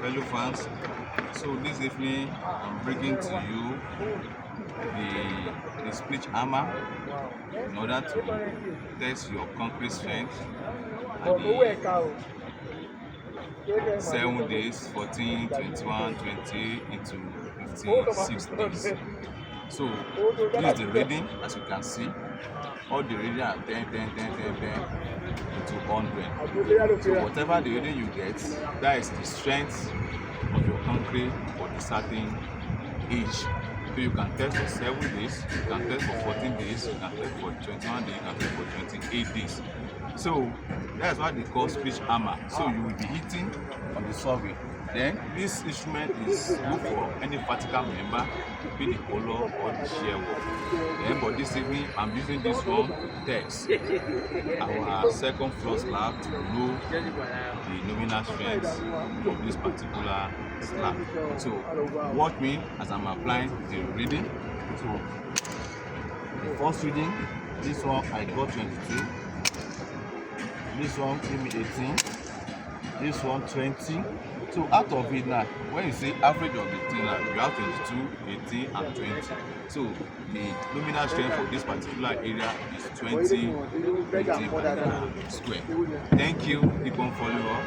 fellow fans. So this evening I'm bringing to you the split hammer in order to test your concrete strength at the 7 days, 14, 21, 20 into 56 days. So this is the reading. As you can see, all the reading are 10 into 100. So whatever the reading you get, that is the strength of your concrete for the certain age. So you can test for 7 days, you can test for 14 days, you can test for 21 days, you can test for 28 days. So that's what they call split hammer. So you will be hitting on the survey. Then this instrument is good for any vertical member, be the color or the shear wall. Then but this evening I'm using this one to test our second floor slab to know the nominal strength of this particular slab. So watch me as I'm applying the reading. So the first reading, this one I got 22. This one gave me 18, this one 20. So out of it now, when you say average of the thing now, you have 22, 18 and 20. So the nominal strength for this particular area is 20 square. Thank you, keep on following up.